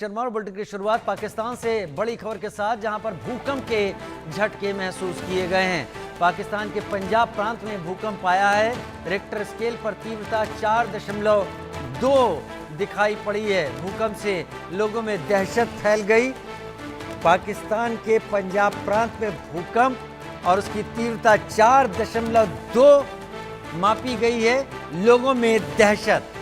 शर्मा और बुलेटिन की शुरुआत पाकिस्तान से बड़ी खबर के साथ, जहां पर भूकंप के झटके महसूस किए गए हैं। पाकिस्तान के पंजाब प्रांत में भूकंप आया है। रिक्टर स्केल पर तीव्रता 4.2 दिखाई पड़ी है। भूकंप से लोगों में दहशत फैल गई। पाकिस्तान के पंजाब प्रांत में भूकंप और उसकी तीव्रता 4.2 मापी गई है। लोगों में दहशत।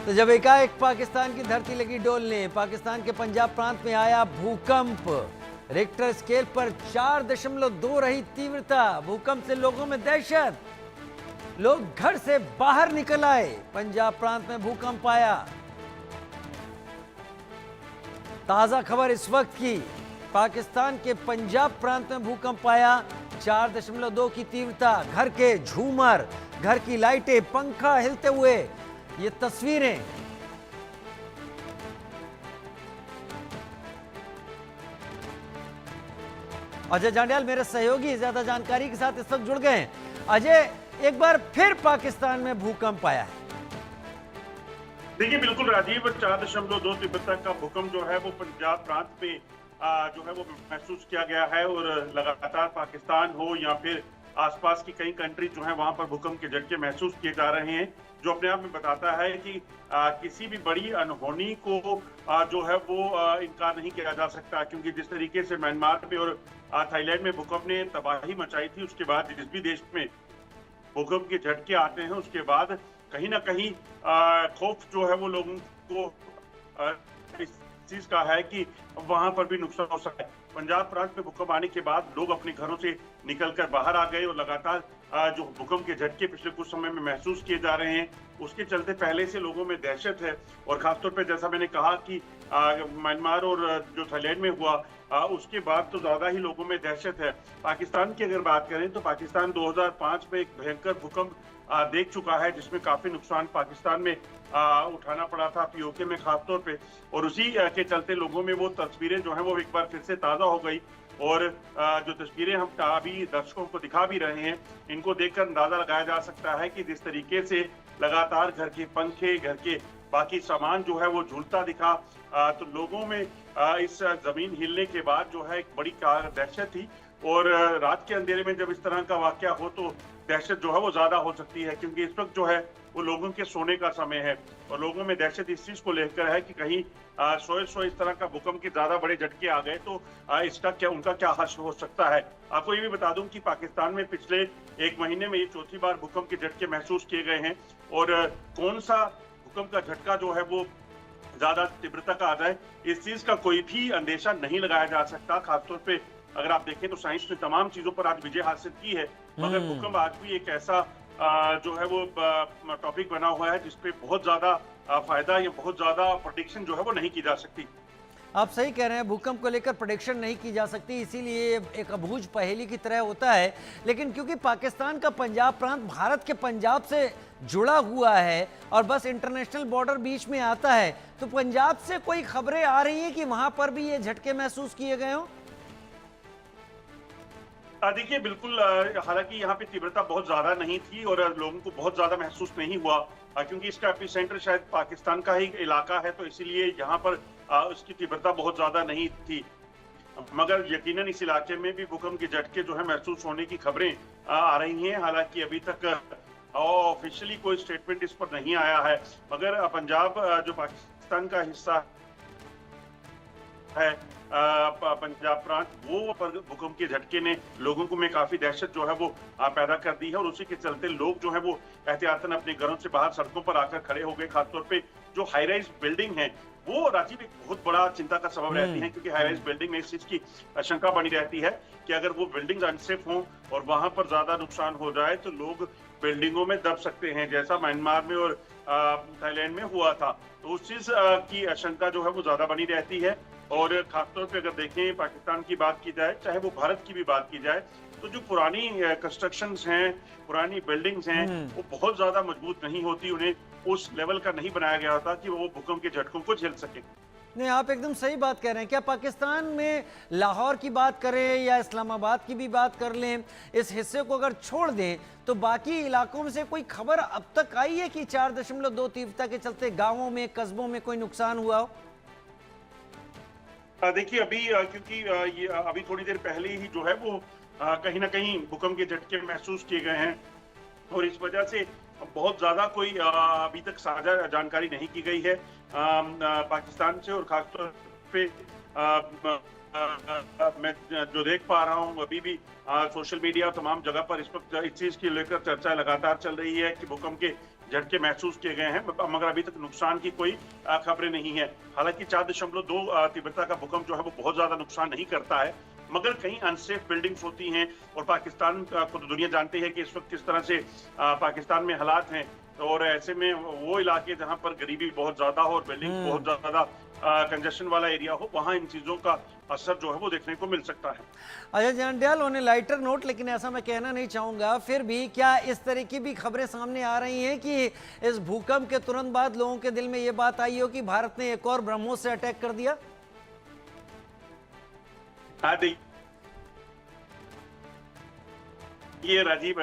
तो जब एकाएक पाकिस्तान की धरती लगी डोलने, पाकिस्तान के पंजाब प्रांत में आया भूकंप। रिक्टर स्केल पर 4.2 रही तीव्रता। भूकंप से लोगों में दहशत। लोग घर से बाहर निकल आए। पंजाब प्रांत में भूकंप आया। ताजा खबर इस वक्त की, पाकिस्तान के पंजाब प्रांत में भूकंप आया। 4.2 की तीव्रता। घर के झूमर, घर की लाइटें, पंखा हिलते हुए ये तस्वीरें। अजय जांडियाल मेरे सहयोगी ज्यादा जानकारी के साथ इस वक्त जुड़ गए हैं। अजय, एक बार फिर पाकिस्तान में भूकंप आया है। देखिए बिल्कुल राजीव, 4.2 तीव्रता का भूकंप जो है वो पंजाब प्रांत में जो है वो महसूस किया गया है। और लगातार पाकिस्तान हो या फिर आसपास की कई कंट्री जो है वहां पर भूकंप के झटके महसूस किए जा रहे हैं, जो अपने आप में बताता है कि किसी भी बड़ी अनहोनी को जो है वो इनकार नहीं किया जा सकता। क्योंकि जिस तरीके से म्यांमार में और थाईलैंड में भूकंप ने तबाही मचाई थी, उसके बाद जिस भी देश में भूकंप के झटके आते हैं उसके बाद कहीं ना कहीं खौफ जो है वो लोगों को इस चीज का है कि वहां पर भी नुकसान हो सकता है। पंजाब प्रांत में भूकंप आने के बाद लोग अपने घरों से निकलकर बाहर आ गए और लगातार जो भूकंप के झटके पिछले कुछ समय में महसूस किए जा रहे हैं, उसके चलते पहले से लोगों में दहशत है। और खासतौर पे जैसा मैंने कहा कि म्यांमार और जो थाईलैंड में हुआ उसके बाद तो ज्यादा ही लोगों में दहशत है। पाकिस्तान की अगर बात करें तो पाकिस्तान 2005 में एक भयंकर भूकंप देख चुका है, जिसमें काफी नुकसान पाकिस्तान में उठाना पड़ा था, पीओके में खासतौर पे। और उसी के चलते लोगों में वो तस्वीरें जो हैं वो एक बार फिर से ताजा हो गई। और जो तस्वीरें हम अभी दर्शकों को दिखा भी रहे हैं, इनको देखकर अंदाजा लगाया जा सकता है कि जिस तरीके से लगातार घर के पंखे, घर के बाकी सामान जो है वो झूलता दिखा, तो लोगों में इस जमीन हिलने के बाद जो है एक बड़ी दहशत थी। और रात के अंधेरे में जब इस तरह का वाकया हो तो दहशत जो है वो ज्यादा हो सकती है, क्योंकि इस वक्त जो है वो लोगों के सोने का समय है। और लोगों में दहशत इस चीज को लेकर है कि कहीं सोए इस तरह का भूकंप के ज्यादा बड़े झटके आ गए तो इसका क्या, उनका क्या हश्र हो सकता है। आपको ये भी बता दूं कि पाकिस्तान में पिछले एक महीने में ये चौथी बार भूकंप के झटके महसूस किए गए हैं। और कौन सा भूकंप का झटका जो है वो ज्यादा तीव्रता का आ जाए, इस चीज का कोई भी अंदेशा नहीं लगाया जा सकता। खासतौर पे अगर आप देखें तो साइंस ने तमाम चीजों पर आज विजय हासिल की है, मगर भूकंप आज भी एक ऐसा जो है वो टॉपिक बना हुआ है जिसपे बहुत ज्यादा फायदा या बहुत ज्यादा प्रेडिक्शन जो है वो नहीं की जा सकती। आप सही कह रहे हैं, भूकंप को लेकर प्रेडिक्शन नहीं की जा सकती, इसीलिए एक अबूझ पहेली की तरह होता है। लेकिन क्योंकि पाकिस्तान का पंजाब प्रांत भारत के पंजाब से जुड़ा हुआ है और बस इंटरनेशनल बॉर्डर बीच में आता है, तो पंजाब से कोई खबरें आ रही हैं कि वहां पर भी ये झटके महसूस किए गए हों? देखिए बिल्कुल, हालांकि यहाँ पे तीव्रता बहुत ज्यादा नहीं थी और लोगों को बहुत ज्यादा महसूस नहीं हुआ, क्योंकि इसका एपिसेंटर शायद पाकिस्तान का ही इलाका है, तो इसीलिए यहाँ पर उसकी तीव्रता बहुत ज्यादा नहीं थी। मगर यकीनन इस इलाके में भी भूकंप के झटके जो है महसूस होने की खबरें आ रही हैं। हालांकि अभी तक ऑफिशियली कोई स्टेटमेंट इस पर नहीं आया है, मगर पंजाब जो पाकिस्तान का हिस्सा है, पंजाब प्रांत, वो भूकंप के झटके ने लोगों को में काफी दहशत जो है वो पैदा कर दी है। और उसी के चलते लोग जो है वो एहतियातन अपने घरों से बाहर सड़कों पर आकर खड़े हो गए। खासतौर पे जो हाई राइज बिल्डिंग है वो राजीव एक बहुत बड़ा चिंता का सबब रहती है, क्योंकि हाई राइज बिल्डिंग में इस चीज की आशंका बनी रहती है कि अगर वो बिल्डिंग अनसेफ हों और वहां पर ज्यादा नुकसान हो जाए तो लोग बिल्डिंगों में दब सकते हैं, जैसा म्यांमार में और थाईलैंड में हुआ था। तो उस चीज की आशंका जो है वो ज्यादा बनी रहती है। और खासतौर पे अगर देखें पाकिस्तान की बात की जाए, चाहे वो भारत की भी बात की जाए, तो जो पुरानी कंस्ट्रक्शंस हैं, पुरानी बिल्डिंग्स हैं, वो बहुत ज्यादा मजबूत नहीं होती, उन्हें उस लेवल का नहीं बनाया गया होता कि वो भूकंप के झटकों को झेल सके। नहीं, आप एकदम सही बात कह रहे हैं। क्या पाकिस्तान में लाहौर की बात करें या इस्लामाबाद की भी बात कर लें, इस हिस्से को अगर छोड़ दें तो बाकी इलाकों में से कोई खबर अब तक आई है कि 4.2 तीव्रता के चलते गांवों में, कस्बों में कोई नुकसान हुआ हो? देखिए अभी क्योंकि ये अभी थोड़ी देर पहले ही जो है वो कहीं ना कहीं भूकंप के झटके महसूस किए गए हैं, और इस वजह से बहुत ज्यादा कोई अभी तक साझा जानकारी नहीं की गई है पाकिस्तान से। और खासतौर पे मैं जो देख पा रहा हूँ अभी भी सोशल मीडिया और तमाम जगह पर इस वक्त इस चीज की लेकर चर्चा लगातार चल रही है कि भूकंप के झटके महसूस किए गए हैं, मगर अभी तक नुकसान की कोई खबरें नहीं है। हालांकि 4.2 तीव्रता का भूकंप जो है वो बहुत ज्यादा नुकसान नहीं करता है, मगर कहीं अनसेफ बिल्डिंग्स होती हैं, और पाकिस्तान को तो दुनिया जानती है कि इस वक्त किस तरह से पाकिस्तान में हालात हैं। और ऐसे में वो इलाके जहां पर गरीबी बहुत ज्यादा हो और बिल्डिंग बहुत ज्यादा कंजेशन वाला एरिया हो, वहां इन चीजों का असर जो है वो देखने को मिल सकता है। Ajay Jandyal, on a lighter note, लेकिन ऐसा मैं कहना नहीं चाहूंगा, फिर भी क्या इस तरह की भी खबरें सामने आ रही हैं कि इस भूकंप के तुरंत बाद लोगों के दिल में ये बात आई हो कि भारत ने एक और ब्रह्मोस से अटैक कर दिया? हाँ, ये राजीव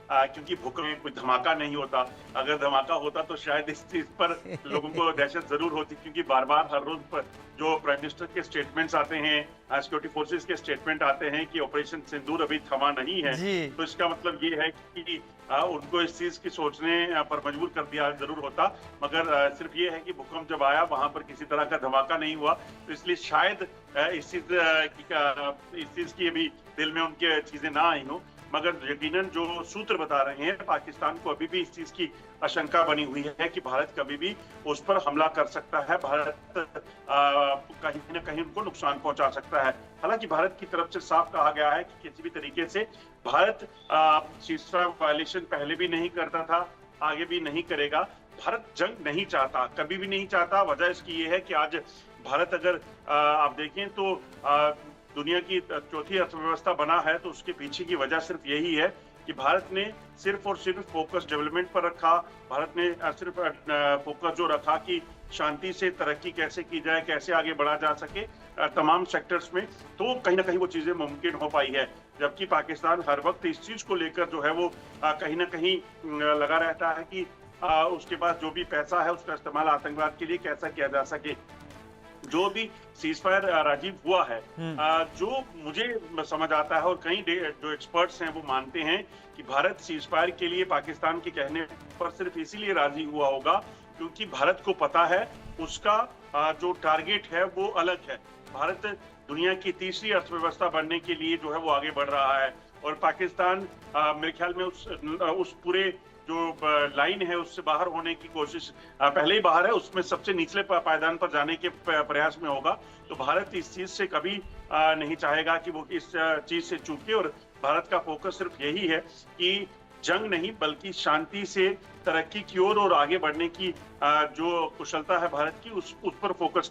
क्योंकि भूकंप में कोई धमाका नहीं होता, अगर धमाका होता तो शायद इस चीज पर लोगों को दहशत जरूर होती, क्योंकि बार बार हर रोज पर जो प्राइम मिनिस्टर के स्टेटमेंट्स आते हैं, सिक्योरिटी फोर्सेस के स्टेटमेंट आते हैं कि ऑपरेशन सिंदूर अभी थमा नहीं है, तो इसका मतलब ये है कि उनको इस चीज की सोचने पर मजबूर कर दिया जरूर होता। मगर सिर्फ ये है कि भूकंप जब आया वहां पर किसी तरह का धमाका नहीं हुआ, तो इसलिए शायद इस चीज की अभी दिल में उनके चीजें ना आई हो। मगर यकीनन जो सूत्र बता रहे हैं, पाकिस्तान को अभी भी इस चीज की आशंका बनी हुई है कि भारत कभी भी उस पर हमला कर सकता है, भारत कहीं न कहीं उनको नुकसान पहुंचा सकता है। हालांकि भारत की तरफ से साफ कहा गया है कि किसी भी तरीके से भारत सीज़फायर वायलेशन पहले भी नहीं करता था, आगे भी नहीं करेगा। भारत जंग नहीं चाहता, कभी भी नहीं चाहता। वजह इसकी ये है कि आज भारत अगर आप देखें तो दुनिया की चौथी अर्थव्यवस्था बना है, तो उसके पीछे की वजह सिर्फ यही है कि भारत ने सिर्फ और सिर्फ फोकस डेवलपमेंट पर रखा। भारत ने सिर्फ फोकस जो रखा कि शांति से तरक्की कैसे की जाए, कैसे आगे बढ़ा जा सके तमाम सेक्टर्स में, तो कहीं ना कहीं वो चीजें मुमकिन हो पाई है। जबकि पाकिस्तान हर वक्त इस चीज को लेकर जो है वो कहीं ना कहीं लगा रहता है कि उसके पास जो भी पैसा है उसका इस्तेमाल आतंकवाद के लिए कैसा किया जा सके। जो भी सीज़फायर राजीव हुआ है, जो मुझे समझ आता है और कई जो एक्सपर्ट्स हैं वो मानते हैं कि भारत सीज़फायर के लिए पाकिस्तान के कहने पर सिर्फ इसीलिए राजी हुआ होगा क्योंकि भारत को पता है उसका जो टारगेट है वो अलग है। भारत दुनिया की तीसरी अर्थव्यवस्था बनने के लिए जो है वो आगे बढ़ रहा है, और पाकिस्तान मेरे ख्याल में उस पूरे जो लाइन है उससे बाहर होने की कोशिश पहले ही बाहर है, उसमें सबसे निचले पायदान पर जाने के प्रयास में होगा। तो भारत इस चीज से कभी नहीं चाहेगा कि वो इस चीज से चूके, और भारत का फोकस सिर्फ यही है कि जंग नहीं बल्कि शांति से तरक्की की ओर और आगे बढ़ने की जो कुशलता है भारत की उस पर फोकस